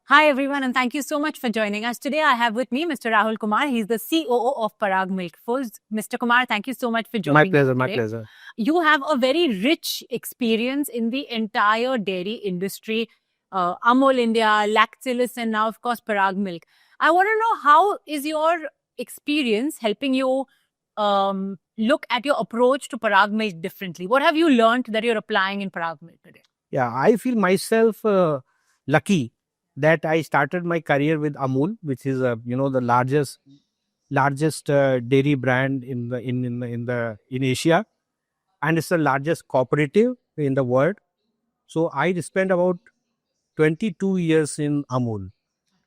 Hi, everyone, and thank you so much for joining us. Today, I have with me Mr. Rahul Kumar. He's the COO of Parag Milk Foods. Mr. Kumar, thank you so much for joining us My today. pleasure. You have a very rich experience in the entire dairy industry, Amul India, Lactalis, and now, of course, Parag Milk. I want to know, how is your experience helping you look at your approach to Parag Milk differently? What have you learned that you're applying in Parag Milk today? Yeah, I feel myself lucky that I started my career with Amul, which is the largest dairy brand in Asia, and it's the largest cooperative in the world. So I spent about 22 years in Amul.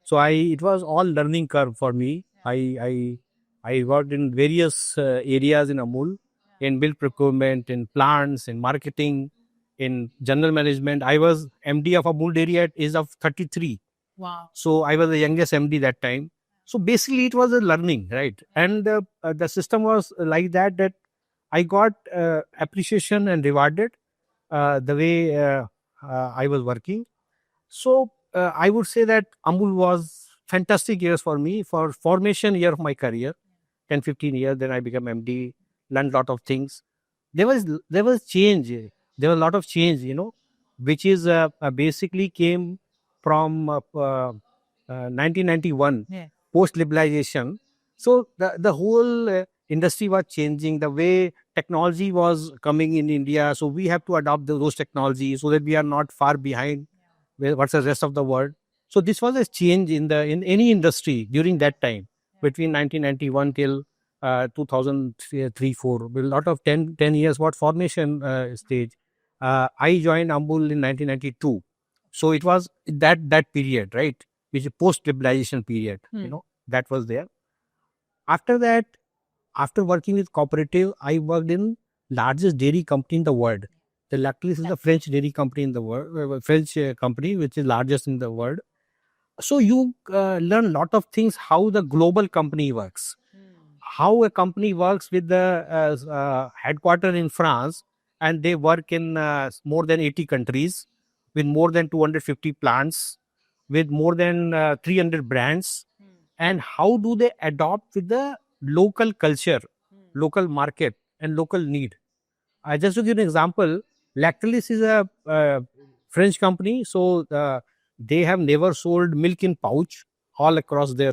So it was all learning curve for me. I worked in various areas in Amul, in milk procurement, in plants, in marketing, in general management. I was MD of Amul Dairy at age of 33. Wow. So I was the youngest MD that time. So basically, it was a learning, right? And the system was like that I got appreciation and rewarded the way I was working. So I would say that Amul was fantastic years for me, for formation year of my career, 10, 15 years. Then I became MD, learned a lot of things. There was change. There was a lot of change, which is basically came from 1991, Yeah. post liberalization. So the whole industry was changing. The way technology was coming in India, so we have to adopt those technologies so that we are not far behind what's the rest of the world. So this was a change in any industry during that time, between 1991 till 2003 4, a lot of 10 years what formation stage. I joined Amul in 1992, so it was that period, right, which is post liberalization period. That was there. After that, after working with cooperative, I worked in largest dairy company in the world. The Lactalis is the French dairy company in the world, French company which is largest in the world. So you learn a lot of things, how the global company works, how a company works with the headquarter in France, and they work in more than 80 countries with more than 250 plants, with more than 300 brands, and how do they adopt with the local culture, local market, and local need. I just to give you an example, Lactalis is a French company, so they have never sold milk in pouch all across their,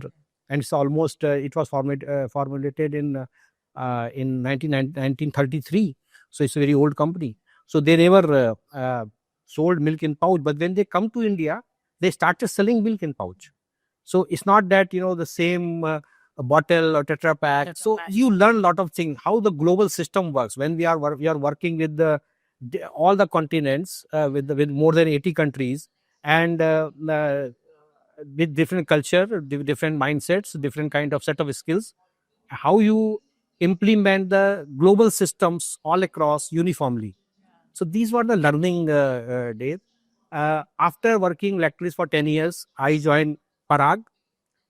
and it's almost it was formulated in 1933, so it's a very old company. So they never sold milk in pouch, but when they come to India, they started selling milk in pouch. So it's not that the same bottle or tetra pack. So you learn a lot of things, how the global system works. When we are working with all the continents, with more than 80 countries, and with different culture, different mindsets, different kind of set of skills, how you implement the global systems all across uniformly. So these were the learning days. After working Lactalis for 10 years, I joined Parag,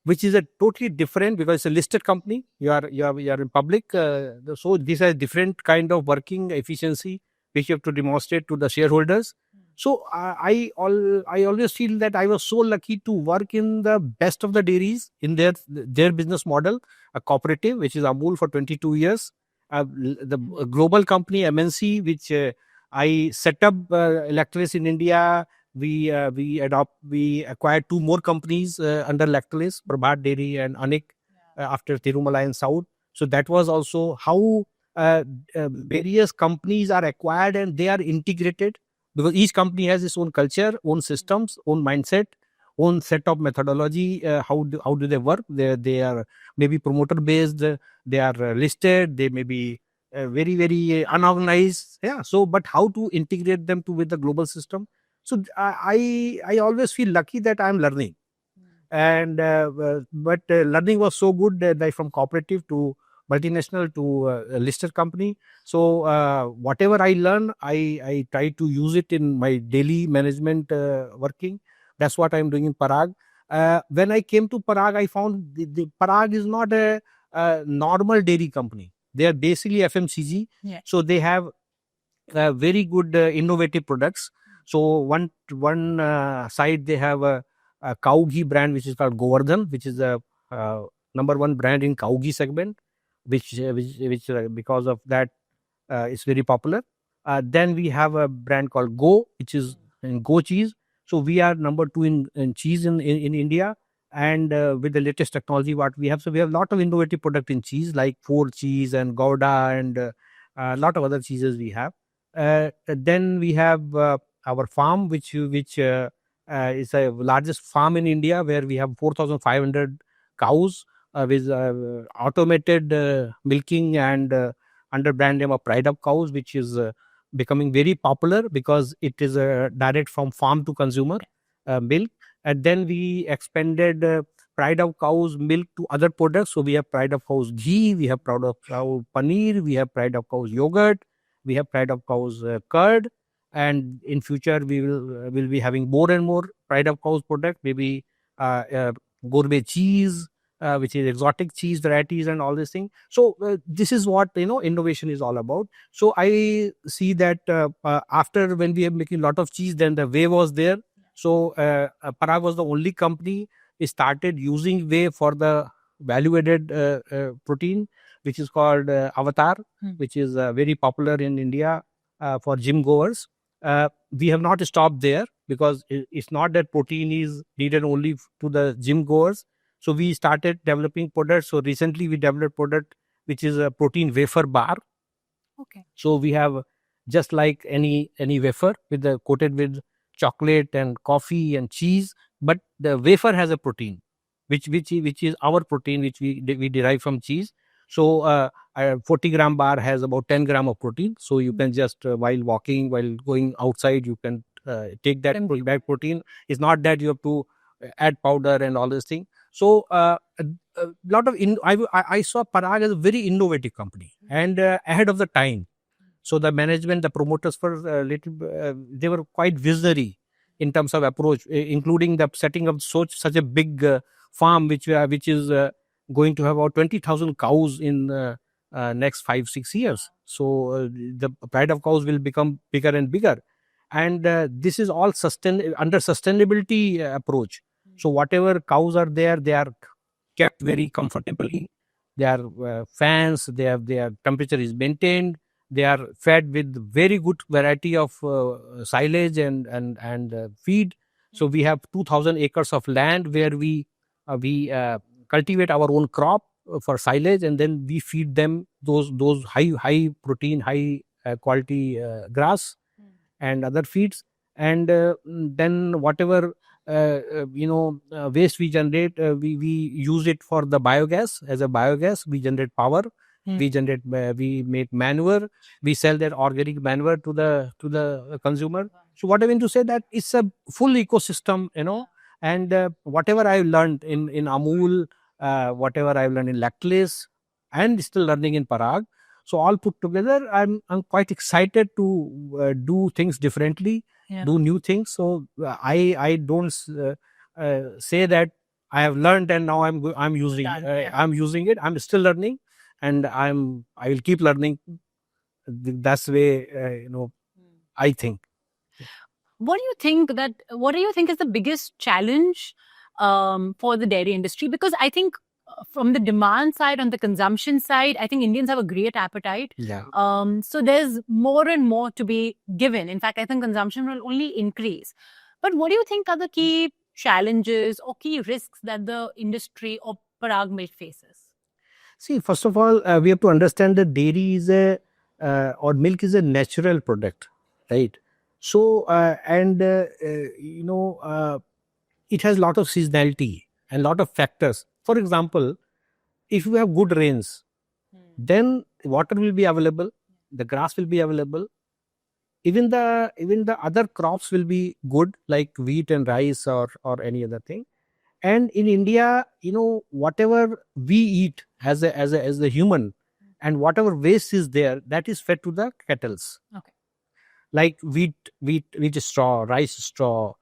which is a totally different, because it's a listed company. You are in public, so this has different kind of working efficiency which you have to demonstrate to the shareholders. So I always feel that I was so lucky to work in the best of the dairies in their business model, a cooperative which is Amul for 22 years, the global company MNC which I set up Lactalis in India. We acquired two more companies under Lactalis, Prabhat Dairy and Anik, after Tirumala and South. So that was also how various companies are acquired and they are integrated, because each company has its own culture, own systems, own mindset, own set of methodology. How do they work? They are maybe promoter based. They are listed. They may be very unorganized. Yeah. So, but how to integrate them with the global system? So I always feel lucky that I'm learning, and but learning was so good that from cooperative to multinational to a listed company. So whatever I learn, I try to use it in my daily management working. That's what I'm doing in Parag. When I came to Parag, I found the Parag is not a normal dairy company. They are basically FMCG. Yeah. So they have very good innovative products. So one side they have a cow ghee brand which is called Govardhan, which is the number one brand in cow ghee segment, which because of that it's very popular. Then we have a brand called Go, which is in Go cheese. So we are number two in cheese in India. And with the latest technology, what we have, so we have a lot of innovative product in cheese like four cheese and Gouda and a lot of other cheeses we have. Then we have our farm, which is the largest farm in India, where we have 4,500 cows with automated milking and under brand name of Pride of Cows, which is becoming very popular because it is direct from farm to consumer milk. And then we expanded Pride of Cows milk to other products. So we have Pride of Cows ghee, we have Pride of Cows paneer, we have Pride of Cows yogurt, we have Pride of Cows curd, and in future we will be having more and more Pride of Cows product, maybe gourmet cheese, which is exotic cheese varieties and all these things. So this is what innovation is all about. So I see that after when we are making a lot of cheese, then the whey was there. So Parag was the only company started using whey for the value added protein, which is called Avatar, which is very popular in India for gym goers. We have not stopped there, because it's not that protein is needed only to the gym goers. So we started developing products. So recently we developed product which is a protein wafer bar. Okay. So we have just like any wafer with the coated with chocolate and coffee and cheese, but the wafer has a protein, which is our protein, which we derive from cheese. So a 40-gram bar has about 10 gram of protein. So you can just while walking, while going outside, you can take that protein. It's not that you have to add powder and all this thing. So a lot of I saw Parag as a very innovative company and ahead of the time. So the management, the promoters were they were quite visionary in terms of approach, including the setting of such a big farm, which is going to have about 20,000 cows in next 5-6 years. So the Pride of Cows will become bigger and bigger, and this is all under sustainability approach. So whatever cows are there, they are kept very comfortably. They are fans. Their temperature is maintained. They are fed with very good variety of silage and feed. So we have 2,000 acres of land where we cultivate our own crop for silage, and then we feed them those high protein, high quality grass and other feeds. And then whatever waste we generate, we use it for the biogas. As a biogas, we generate power. We make manure. We sell that organic manure to the consumer. So what I mean to say, that it's a full ecosystem, and whatever I've learned in Amul, whatever I've learned in Lactalis, and still learning in Parag. So all put together, I'm quite excited to do things differently, do new things. So I don't say that I have learned and now I'm using it. I'm still learning, and I will keep learning. That's the way I think. What do you think is the biggest challenge for the dairy industry? Because I think from the demand side, on the consumption side, I think Indians have a great appetite. Yeah. So there's more and more to be given. In fact, I think consumption will only increase. But what do you think are the key challenges or key risks that the industry or Parag Milk faces? See, first of all, we have to understand that dairy is or milk is a natural product, right? So, it has a lot of seasonality and lot of factors. For example, if you have good rains, then water will be available, the grass will be available, even the other crops will be good, like wheat and rice or any other thing. And in India, whatever we eat as a human, and whatever waste is there, that is fed to the kettles. Okay. Like wheat straw, rice straw,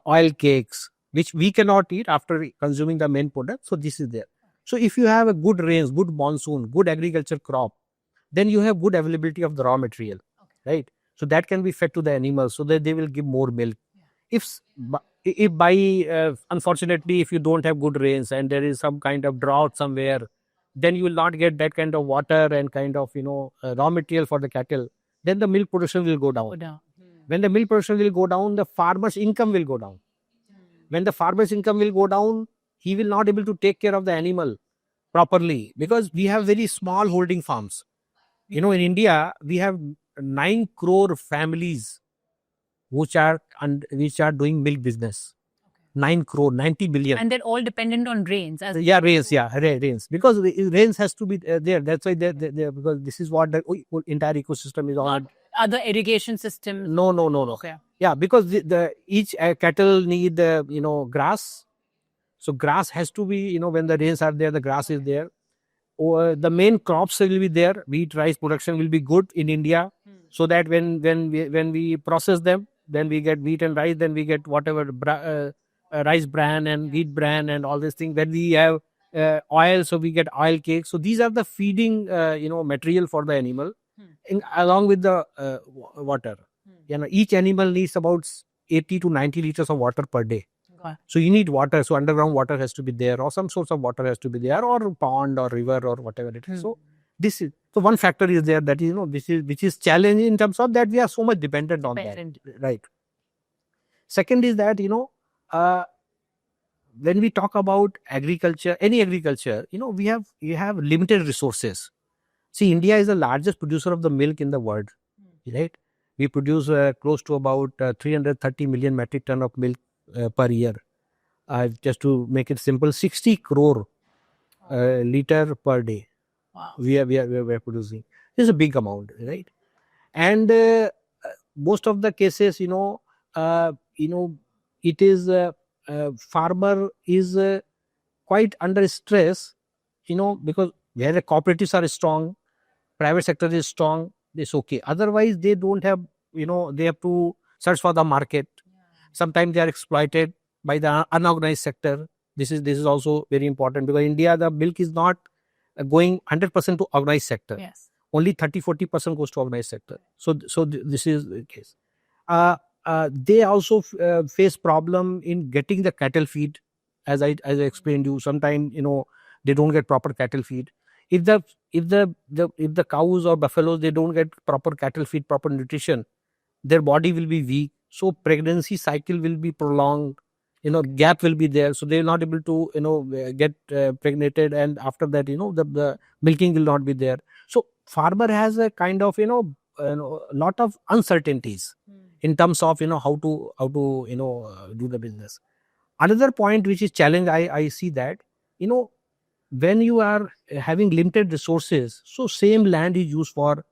oil cakes, which we cannot eat after consuming the main product. So this is there. So if you have a good rains, good monsoon, good agriculture crop, then you have good availability of the raw material, right? So that can be fed to the animals so that they will give more milk. if by unfortunately if you don't have good rains and there is some kind of drought somewhere, then you will not get that kind of water and kind of raw material for the cattle, then the milk production will go down. When the milk production will go down, the farmer's income will go down. When the farmer's income will go down, he will not able to take care of the animal properly, because we have very small holding farms. In India we have 9 crore families which are doing milk business. 9 crore, 90 billion. And they're all dependent on rains. Rains. Because rains has to be there. That's why because this is what the entire ecosystem is on. Other irrigation systems? No. Okay. Yeah, because each cattle need grass. So grass has to be, when the rains are there, the grass is there. Or the main crops will be there. Wheat, rice production will be good in India, so that when we process them, then we get wheat and rice, then we get whatever rice bran and wheat bran and all these things. When we have oil, so we get oil cake. So these are the feeding material for the animal, along with the water. Each animal needs about 80 to 90 liters of water per day. So you need water. So underground water has to be there, or some source of water has to be there, or pond or river or whatever it is. So one factor is there, that which is challenging in terms of that we are so much dependent on that. Right. Second is that when we talk about agriculture, any agriculture, we have limited resources. See, India is the largest producer of the milk in the world, right? We produce close to about 330 million metric ton of milk per year. Just to make it simple, 60 crore liter per day. Wow. We are producing. This is a big amount, right? And most of the cases, it is farmer is quite under stress, because where the cooperatives are strong, private sector is strong, it's okay. Otherwise, they don't have, they have to search for the market. Sometimes they are exploited by the unorganized sector. This is also very important, because India, the milk is not going 100% to organized sector. Yes. Only 30-40% goes to organized sector. So this is the case. They also face problem in getting the cattle feed, as I explained you. Sometimes they don't get proper cattle feed. If the cows or buffaloes, they don't get proper cattle feed, proper nutrition, their body will be weak. So pregnancy cycle will be prolonged. Gap will be there. So they will not able to get pregnated, and after that the milking will not be there. So farmer has a kind of lot of uncertainties in terms of how to do the business. Another point which is challenge, I see that when you are having limited resources, so same land is used for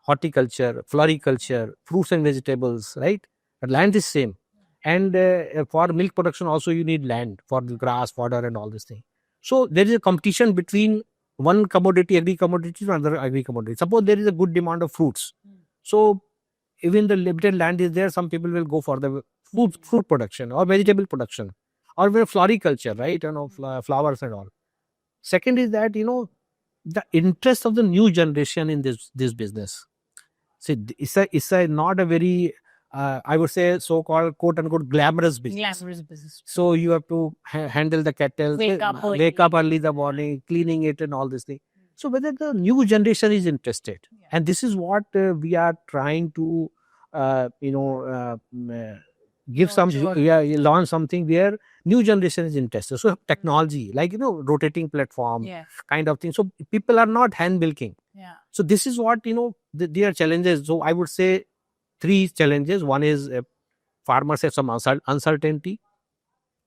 horticulture, floriculture, fruits and vegetables, right? The land is same. And for milk production also you need land for the grass, fodder and all this thing. So there is a competition between one commodity, agri commodity, to another agri commodity. Suppose there is a good demand of fruits. So even the limited land is there, some people will go for the fruit production or vegetable production, or floriculture, right? Flowers and all. Second is that the interest of the new generation in this business. See, it's not a very I would say so-called quote unquote glamorous business. So you have to handle the cattle, wake up early in the morning, cleaning it and all this thing. So whether the new generation is interested, and this is what we are trying to give launch something where new generation is interested. So technology, like rotating platform, kind of thing. So people are not hand milking. So this is what there are challenges. So I would say 3 challenges. One is farmers have some uncertainty.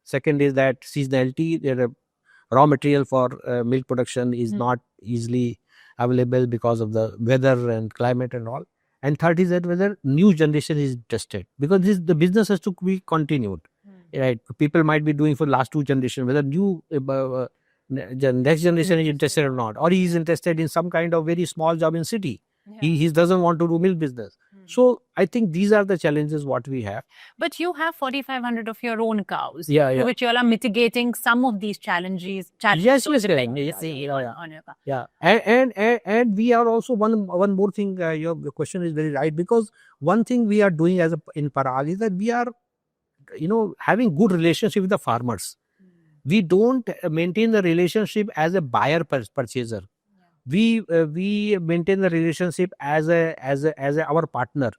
Second is that seasonality. There raw material for milk production is not easily available because of the weather and climate and all. And third is that whether new generation is interested, because the business has to be continued. Right? People might be doing for last 2 generations, whether next generation is interested or not, or he is interested in some kind of very small job in city. He doesn't want to do milk business. So I think these are the challenges what we have. But you have 4,500 of your own cows, through which you all are mitigating some of these challenges. Yes. And we are also one more thing. Your question is very right, because one thing we are doing in Parag is that we are having good relationship with the farmers. We don't maintain the relationship as a buyer purchaser. We maintain the relationship as our partner,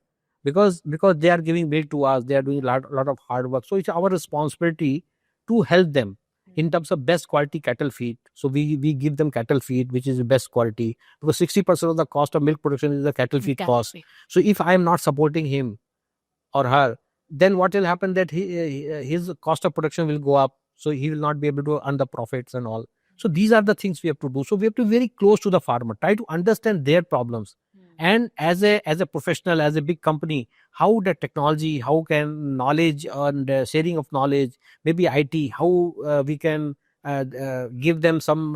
because they are giving milk to us, they are doing lot of hard work, so it's our responsibility to help them in terms of best quality cattle feed. So we give them cattle feed which is the best quality, because 60% of the cost of milk production is the cattle feed cost. So if I am not supporting him or her, then what will happen that his cost of production will go up, so he will not be able to earn the profits and all. So these are the things we have to do. So we have to be very close to the farmer, try to understand their problems. And as a professional, as a big company, how the technology, how can knowledge and sharing of knowledge, maybe IT, how we can give them some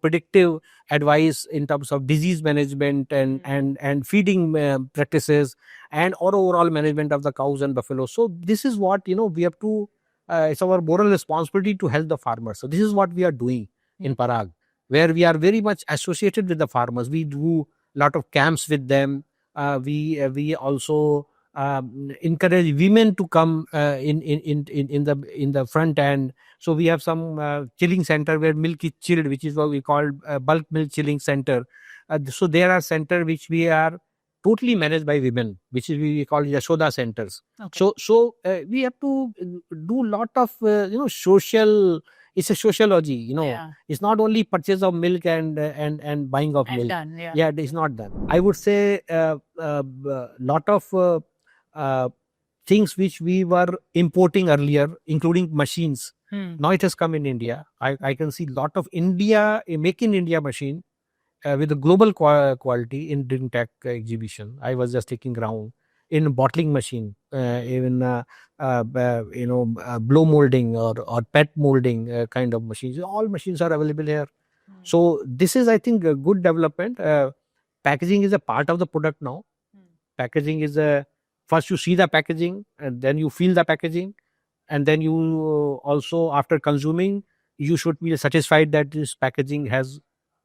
predictive advice in terms of disease management and feeding practices, and overall management of the cows and buffaloes. So this is what we have to. It's our moral responsibility to help the farmers. So this is what we are doing in Parag, where we are very much associated with the farmers. We do a lot of camps with them. We also encourage women to come in the front end. So we have some chilling center where milk is chilled, which is what we call bulk milk chilling center. So there are center which we are totally managed by women, which is we call Yashoda centers. Okay. So we have to do lot of social. It's a sociology, Yeah. It's not only purchase of milk and buying of milk. Done, yeah. Yeah, it's not done. I would say lot of things which we were importing earlier, including machines. Now it has come in India. I can see lot of India, a Make in India machine with a global quality in Drink Tech exhibition. I was just taking ground in bottling machine, even blow molding or pet molding kind of machines. All machines are available here. So this is, I think, a good development. Packaging is a part of the product now. Packaging is first you see the packaging, and then you feel the packaging, and then you also, after consuming, you should be satisfied that this packaging has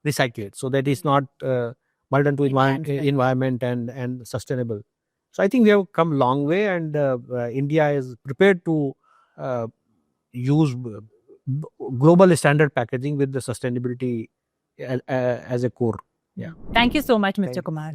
recycled, so that it's not burden to environment and sustainable. So I think we have come a long way, and India is prepared to use global standard packaging with the sustainability as a core. Yeah. Thank you so much, Mr. Kumar.